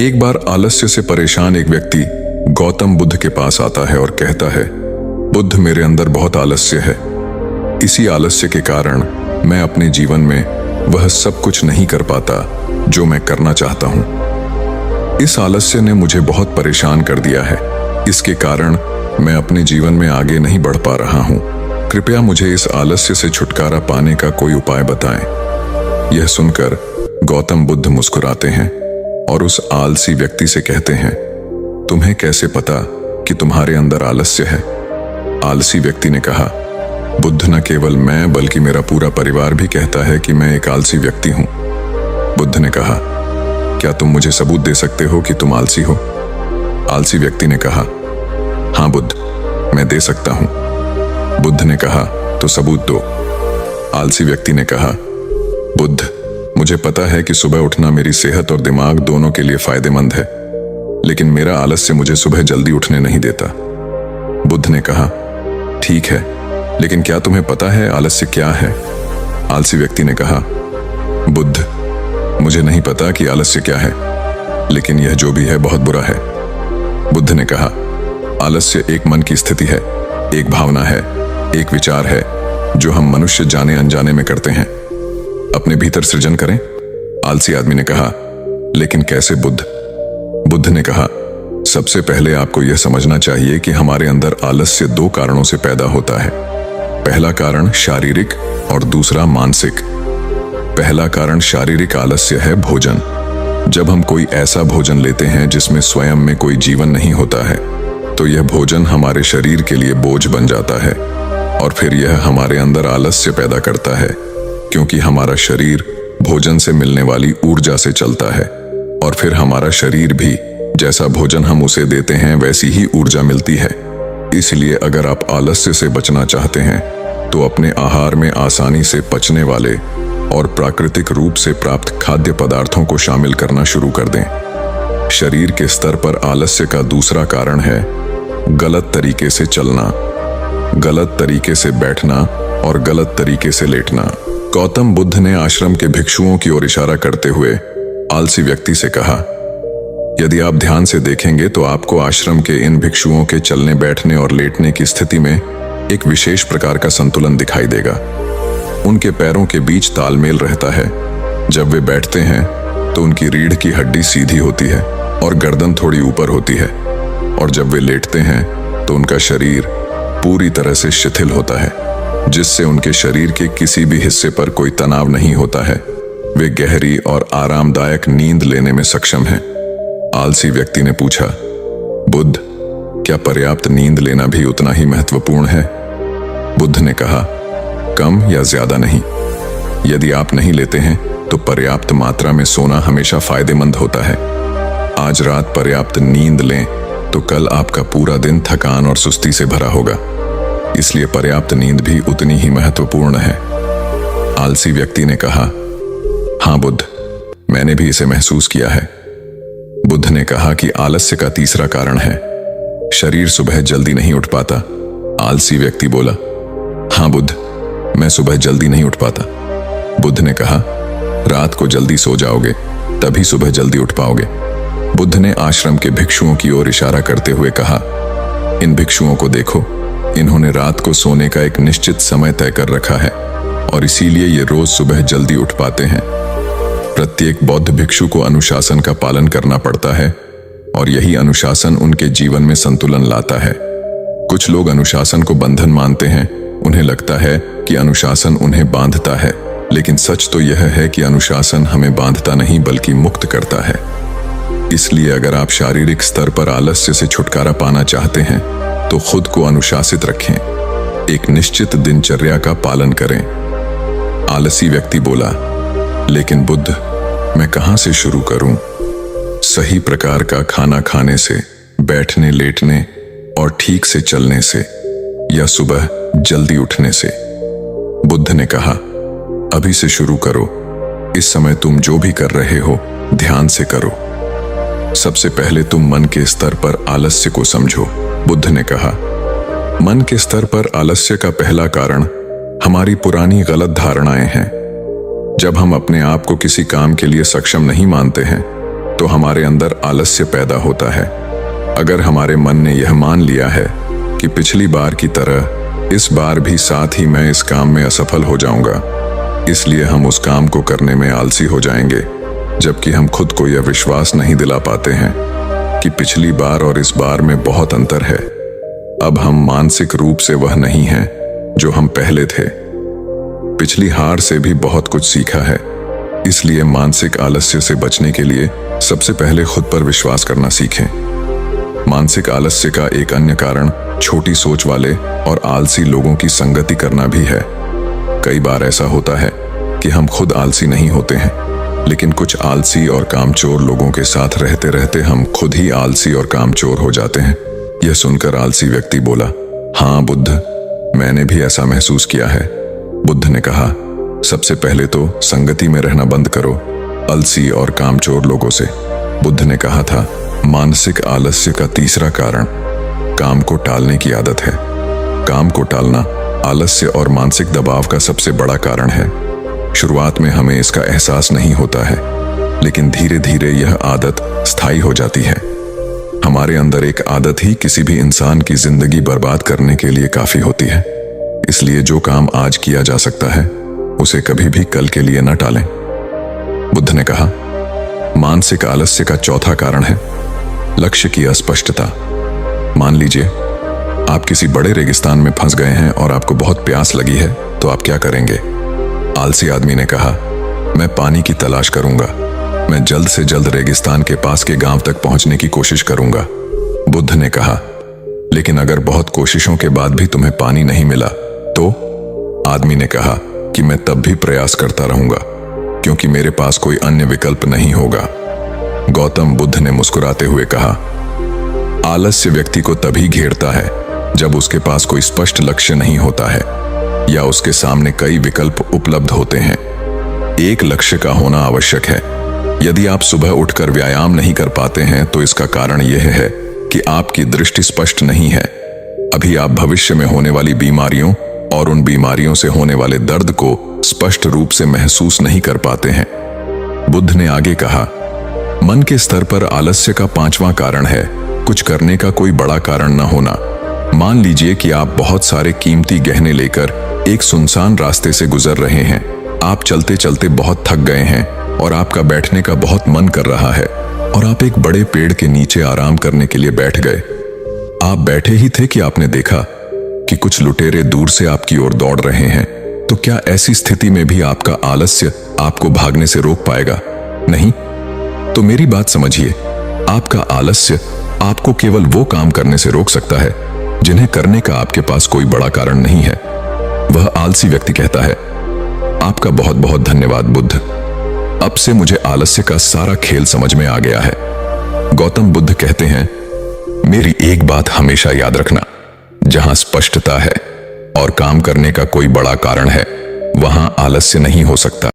एक बार आलस्य से परेशान एक व्यक्ति गौतम बुद्ध के पास आता है और कहता है, बुद्ध, मेरे अंदर बहुत आलस्य है। इसी आलस्य के कारण मैं अपने जीवन में वह सब कुछ नहीं कर पाता जो मैं करना चाहता हूं। इस आलस्य ने मुझे बहुत परेशान कर दिया है। इसके कारण मैं अपने जीवन में आगे नहीं बढ़ पा रहा हूं। कृपया मुझे इस आलस्य से छुटकारा पाने का कोई उपाय बताएं। यह सुनकर गौतम बुद्ध मुस्कुराते हैं और उस आलसी व्यक्ति से कहते हैं, तुम्हें कैसे पता कि तुम्हारे अंदर आलस्य है? आलसी व्यक्ति ने कहा, बुद्ध, न केवल मैं बल्कि मेरा पूरा परिवार भी कहता है कि मैं एक आलसी व्यक्ति हूं। बुद्ध ने कहा, क्या तुम मुझे सबूत दे सकते हो कि तुम आलसी हो? आलसी व्यक्ति ने कहा, हाँ बुद्ध, मैं दे सकता हूं। बुद्ध ने कहा, तो सबूत दो। आलसी व्यक्ति ने कहा, बुद्ध, मुझे पता है कि सुबह उठना मेरी सेहत और दिमाग दोनों के लिए फायदेमंद है, लेकिन मेरा आलस्य मुझे सुबह जल्दी उठने नहीं देता। बुद्ध ने कहा, ठीक है, लेकिन क्या तुम्हें पता है आलस्य क्या है? आलसी व्यक्ति ने कहा, बुद्ध, मुझे नहीं पता कि आलस्य क्या है, लेकिन यह जो भी है बहुत बुरा है। बुद्ध ने कहा, आलस्य एक मन की स्थिति है, एक भावना है, एक विचार है जो हम मनुष्य जाने अनजाने में करते हैं। अपने भीतर सृजन करें। आलसी आदमी ने कहा, लेकिन कैसे बुद्ध? बुद्ध ने कहा, सबसे पहले आपको यह समझना चाहिए कि हमारे अंदर आलस्य दो कारणों से पैदा होता है। पहला कारण शारीरिक और दूसरा मानसिक। पहला कारण शारीरिक आलस्य है भोजन। जब हम कोई ऐसा भोजन लेते हैं जिसमें स्वयं में कोई जीवन नहीं होता है, तो यह भोजन हमारे शरीर के लिए बोझ बन जाता है और फिर यह हमारे अंदर आलस्य पैदा करता है, क्योंकि हमारा शरीर भोजन से मिलने वाली ऊर्जा से चलता है और फिर हमारा शरीर भी जैसा भोजन हम उसे देते हैं वैसी ही ऊर्जा मिलती है। इसलिए अगर आप आलस्य से बचना चाहते हैं तो अपने आहार में आसानी से पचने वाले और प्राकृतिक रूप से प्राप्त खाद्य पदार्थों को शामिल करना शुरू कर दें। शरीर के स्तर पर आलस्य का दूसरा कारण है गलत तरीके से चलना, गलत तरीके से बैठना और गलत तरीके से लेटना। गौतम बुद्ध ने आश्रम के भिक्षुओं की ओर इशारा करते हुए आलसी व्यक्ति से कहा, यदि आप ध्यान से देखेंगे तो आपको आश्रम के इन भिक्षुओं के चलने बैठने और लेटने की स्थिति में एक विशेष प्रकार का संतुलन दिखाई देगा। उनके पैरों के बीच तालमेल रहता है। जब वे बैठते हैं तो उनकी रीढ़ की हड्डी सीधी होती है और गर्दन थोड़ी ऊपर होती है, और जब वे लेटते हैं तो उनका शरीर पूरी तरह से शिथिल होता है, जिससे उनके शरीर के किसी भी हिस्से पर कोई तनाव नहीं होता है। वे गहरी और आरामदायक नींद लेने में सक्षम हैं। आलसी व्यक्ति ने पूछा, बुद्ध, क्या पर्याप्त नींद लेना भी उतना ही महत्वपूर्ण है? बुद्ध ने कहा, कम या ज्यादा नहीं। यदि आप नहीं लेते हैं तो पर्याप्त मात्रा में सोना हमेशा फायदेमंद होता है। आज रात पर्याप्त नींद लें तो कल आपका पूरा दिन थकान और सुस्ती से भरा होगा। इसलिए पर्याप्त नींद भी उतनी ही महत्वपूर्ण है। आलसी व्यक्ति ने कहा, हाँ बुद्ध, मैंने भी इसे महसूस किया है। बुद्ध ने कहा कि आलस्य का तीसरा कारण है शरीर सुबह जल्दी नहीं उठ पाता। आलसी व्यक्ति बोला, हाँ बुद्ध, मैं सुबह जल्दी नहीं उठ पाता। बुद्ध ने कहा, रात को जल्दी सो जाओगे तभी सुबह जल्दी उठ पाओगे। बुद्ध ने आश्रम के भिक्षुओं की ओर इशारा करते हुए कहा, इन भिक्षुओं को देखो, इन्होंने रात को सोने का एक निश्चित समय तय कर रखा है और इसीलिए ये रोज सुबह जल्दी उठ पाते हैं। प्रत्येक बौद्ध भिक्षु को अनुशासन का पालन करना पड़ता है और यही अनुशासन उनके जीवन में संतुलन लाता है। कुछ लोग अनुशासन को बंधन मानते हैं। उन्हें लगता है कि अनुशासन उन्हें बांधता है, लेकिन सच तो यह है कि अनुशासन हमें बांधता नहीं बल्कि मुक्त करता है। इसलिए अगर आप शारीरिक स्तर पर आलस्य से छुटकारा पाना चाहते हैं तो खुद को अनुशासित रखें, एक निश्चित दिनचर्या का पालन करें। आलसी व्यक्ति बोला, लेकिन बुद्ध, मैं कहां से शुरू करूं? सही प्रकार का खाना खाने से, बैठने लेटने और ठीक से चलने से, या सुबह जल्दी उठने से? बुद्ध ने कहा, अभी से शुरू करो। इस समय तुम जो भी कर रहे हो ध्यान से करो। सबसे पहले तुम मन के स्तर पर आलस्य को समझो। बुद्ध ने कहा, मन के स्तर पर आलस्य का पहला कारण हमारी पुरानी गलत धारणाएं हैं। जब हम अपने आप को किसी काम के लिए सक्षम नहीं मानते हैं तो हमारे अंदर आलस्य पैदा होता है। अगर हमारे मन ने यह मान लिया है कि पिछली बार की तरह इस बार भी साथ ही मैं इस काम में असफल हो जाऊंगा, इसलिए हम उस काम को करने में आलसी हो जाएंगे, जबकि हम खुद को यह विश्वास नहीं दिला पाते हैं कि पिछली बार और इस बार में बहुत अंतर है। अब हम मानसिक रूप से वह नहीं हैं जो हम पहले थे। पिछली हार से भी बहुत कुछ सीखा है, इसलिए मानसिक आलस्य से बचने के लिए सबसे पहले खुद पर विश्वास करना सीखें। मानसिक आलस्य का एक अन्य कारण छोटी सोच वाले और आलसी लोगों की संगति करना भी है। कई बार ऐसा होता है कि हम खुद आलसी नहीं होते हैं, लेकिन कुछ आलसी और कामचोर लोगों के साथ रहते रहते हम खुद ही आलसी और कामचोर हो जाते हैं। यह सुनकर आलसी व्यक्ति बोला, हाँ बुद्ध, मैंने भी ऐसा महसूस किया है। बुद्ध ने कहा, सबसे पहले तो संगति में रहना बंद करो आलसी और कामचोर लोगों से। बुद्ध ने कहा था, मानसिक आलस्य का तीसरा कारण काम को टालने की आदत है। काम को टालना आलस्य और मानसिक दबाव का सबसे बड़ा कारण है। शुरुआत में हमें इसका एहसास नहीं होता है, लेकिन धीरे धीरे यह आदत स्थायी हो जाती है। हमारे अंदर एक आदत ही किसी भी इंसान की जिंदगी बर्बाद करने के लिए काफी होती है। इसलिए जो काम आज किया जा सकता है उसे कभी भी कल के लिए न टालें। बुद्ध ने कहा, मानसिक आलस्य का चौथा कारण है लक्ष्य की अस्पष्टता। मान लीजिए आप किसी बड़े रेगिस्तान में फंस गए हैं और आपको बहुत प्यास लगी है, तो आप क्या करेंगे? आलसी आदमी ने कहा, मैं पानी की तलाश करूंगा, मैं जल्द से जल्द रेगिस्तान के पास के गांव तक पहुंचने की कोशिश करूंगा। बुद्ध ने कहा, लेकिन अगर बहुत कोशिशों के बाद भी तुम्हें पानी नहीं मिला तो? आदमी ने कहा कि मैं तब भी प्रयास करता रहूंगा, क्योंकि मेरे पास कोई अन्य विकल्प नहीं होगा। गौतम बुद्ध ने मुस्कुराते हुए कहा, आलस्य व्यक्ति को तभी घेरता है जब उसके पास कोई स्पष्ट लक्ष्य नहीं होता है या उसके सामने कई विकल्प उपलब्ध होते हैं। एक लक्ष्य का होना आवश्यक है। यदि आप सुबह उठकर व्यायाम नहीं कर पाते हैं तो इसका कारण यह है कि आपकी दृष्टि स्पष्ट नहीं है। अभी आप भविष्य में होने वाली बीमारियों और उन बीमारियों से होने वाले दर्द को स्पष्ट रूप से महसूस नहीं कर पाते हैं। बुद्ध ने आगे कहा, मन के स्तर पर आलस्य का पांचवां कारण है कुछ करने का कोई बड़ा कारण न होना। मान लीजिए कि आप बहुत सारे कीमती गहने लेकर एक सुनसान रास्ते से गुजर रहे हैं। आप चलते चलते बहुत थक गए हैं और आपका बैठने का बहुत मन कर रहा है और आप एक बड़े पेड़ के नीचे आराम करने के लिए बैठ गए। आप बैठे ही थे कि आपने देखा कि कुछ लुटेरे दूर से आपकी ओर दौड़ रहे हैं। तो क्या ऐसी स्थिति में भी आपका आलस्य आपको भागने से रोक पाएगा? नहीं। तो मेरी बात समझिए, आपका आलस्य आपको केवल वो काम करने से रोक सकता है जिन्हें करने का आपके पास कोई बड़ा कारण नहीं है। वह आलसी व्यक्ति कहता है, आपका बहुत बहुत धन्यवाद बुद्ध, अब से मुझे आलस्य का सारा खेल समझ में आ गया है। गौतम बुद्ध कहते हैं, मेरी एक बात हमेशा याद रखना, जहां स्पष्टता है और काम करने का कोई बड़ा कारण है, वहां आलस्य नहीं हो सकता।